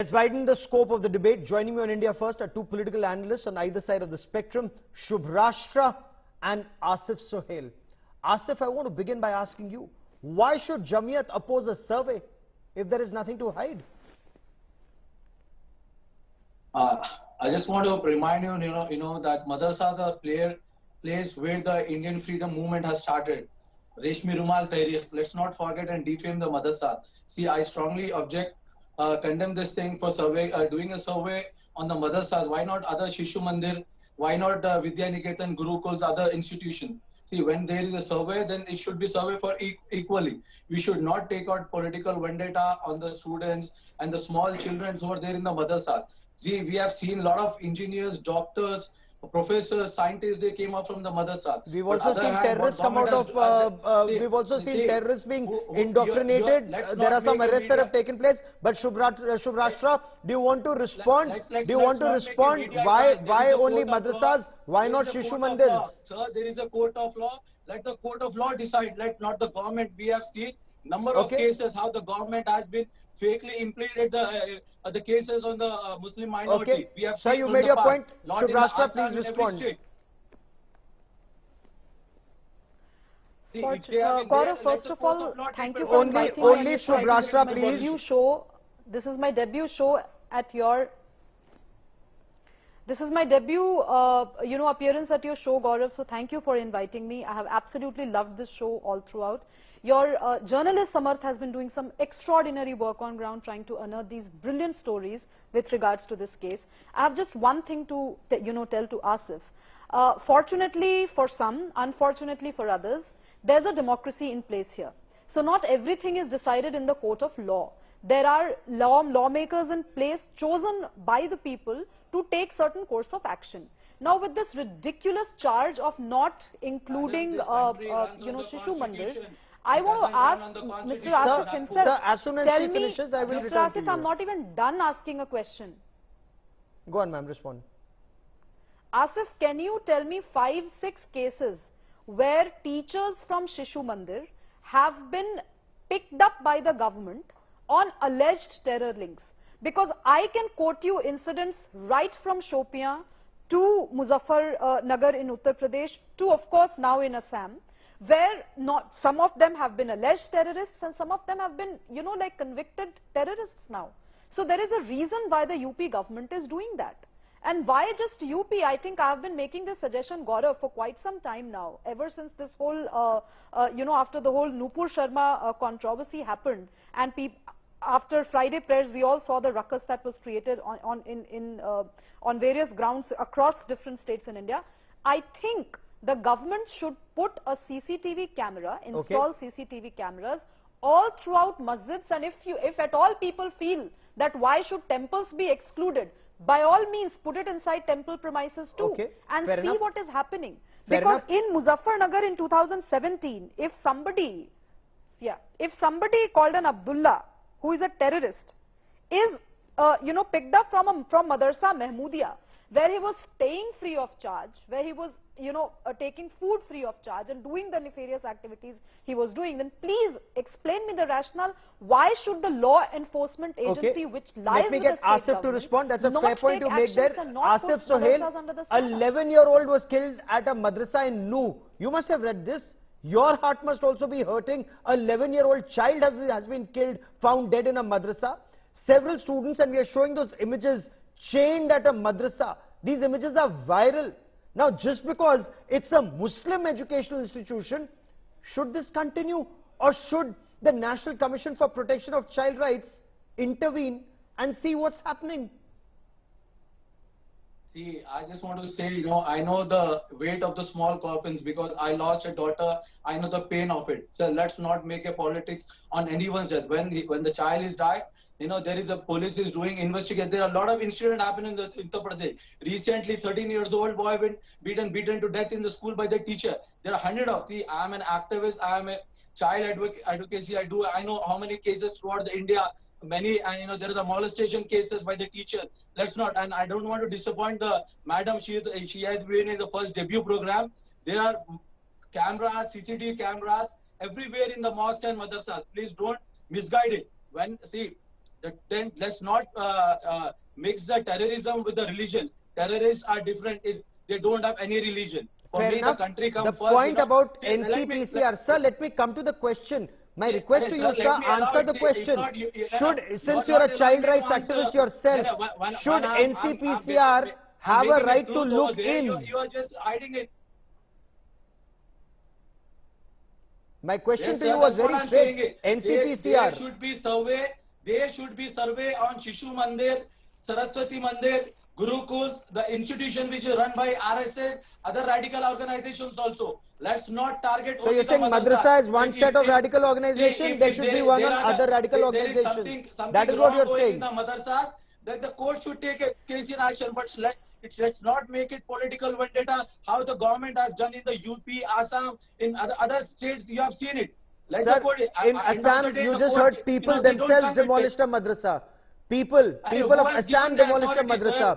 Let's widen the scope of the debate. Joining me on India First are two political analysts on either side of the spectrum, Shubhrastha and Asif Sohail. Asif, I want to begin by asking you, why should Jamiyat oppose a survey if there is nothing to hide? I just want to remind you, that Madrasas are the place where the Indian freedom movement has started. Reshmi Rumal Tahreek. Let's not forget and defame the Madrasa. See, I strongly condemn this thing for doing a survey on the Madrasas. Why not other Shishu Mandir? Why not Vidya Niketan, Gurukuls, other institutions? See, when there is a survey, then it should be survey for equally. We should not take out political vendetta on the students and the small children who are there in the Madrasa. See, we have seen a lot of engineers, doctors, professors, scientists, they came up from the Madrasa. We've also seen terrorists come out of, we've also seen terrorists being indoctrinated. There are some arrests that have taken place. But Shubhrastha, do you want to respond? Do you want to respond? Why only Madrasas? Why not Shishu Mandirs? Sir, there is a court of law. Let the court of law decide. Let not the government. We have seen number of cases how the government has been fakely implemented the cases on the Muslim minority. Okay. We have Sir, you made your point. Shubhrastha, please respond. Gaurav, first of all, thank you for inviting me. Only Shubhrastha, please. This is my debut show at your... This is my debut, appearance at your show, Gaurav. So thank you for inviting me. I have absolutely loved this show all throughout. Your journalist Samarth has been doing some extraordinary work on ground trying to unearth these brilliant stories with regards to this case. I have just one thing to tell to Asif. Fortunately for some, unfortunately for others, there's a democracy in place here. So not everything is decided in the court of law. There are lawmakers in place chosen by the people to take certain course of action. Now with this ridiculous charge of not including Shishu Mandirs, I want to ask Mr. Asif himself. Sir, as soon as he finishes, I will return to you. Mr. Asif, I'm not even done asking a question. Go on, ma'am, respond. Asif, can you tell me 5-6 cases where teachers from Shishu Mandir have been picked up by the government on alleged terror links? Because I can quote you incidents right from Shopian to Nagar in Uttar Pradesh to, of course, now in Assam, where some of them have been alleged terrorists and some of them have been, like convicted terrorists now. So there is a reason why the UP government is doing that. And why just UP? I think I have been making this suggestion, Gaurav, for quite some time now, ever since this whole, after the whole Nupur Sharma controversy happened, and after Friday prayers, we all saw the ruckus that was created on various grounds across different states in India. I think the government should put a CCTV camera, install CCTV cameras all throughout masjids, and if at all people feel that why should temples be excluded, by all means put it inside temple premises too, and see what is happening. Because in Muzaffarnagar in 2017, if somebody called an Abdullah, who is a terrorist, is picked up from Madrasa Mahmudiya, where he was staying free of charge, where he was taking food free of charge and doing the nefarious activities he was doing, then please explain me the rationale. Why should the law enforcement agency which lies Let me with get the state Asif to respond. That's a not fair point to make there. Asif Sohail, 11-year-old was killed at a madrasa in Nuh. You must have read this. Your heart must also be hurting. A 11-year-old child has been killed, found dead in a madrasa. Several students, and we are showing those images, chained at a madrasa. These images are viral. Now, just because it's a Muslim educational institution, should this continue, or should the National Commission for Protection of Child Rights intervene and see what's happening? See, I just want to say, I know the weight of the small coffins because I lost a daughter. I know the pain of it. So let's not make a politics on anyone's death. When the child is died, there is a police is doing investigate. There are a lot of incidents happening in the Uttar Pradesh. Recently, 13-year-old boy been beaten to death in the school by the teacher. There are hundreds of. See, I am an activist. I am a child advocacy. I know how many cases throughout the India. Many, and there are the molestation cases by the teachers. Let's not, and I don't want to disappoint the madam. She has been in the first debut program. There are cameras, CCTV cameras everywhere in the mosque and madrasas. Please don't misguide it. Then let's not mix the terrorism with the religion. Terrorists are different if they don't have any religion. For Fair me, enough. the country comes The first. point about See, NCPCR, sir, let me come to the question. My request to sir, you, let sir, me allow answer it. the See, if question. not, Since you're you're not a child allowing me rights to answer. activist yourself, should NCPCR have a right to look in? You are just hiding it. My question Yes, to sir, you was that's what very I'm straight. saying. NCPCR. There should be survey. There should be survey on Shishu Mandir, Saraswati Mandir, Gurukuls, the institution which is run by RSS, other radical organizations also. Let's not target So only you're the saying madrasa is one set of radical organization, there should be one on other radical organizations. That is what you're saying. In the madrasas, that the court should take a case in action, but let's not make it political vendetta, how the government has done in the UP, Assam, in other states. You have seen it. Let Sir, the court, in Assam, you just heard people themselves demolished a madrasa. People of Assam demolished a madrasa.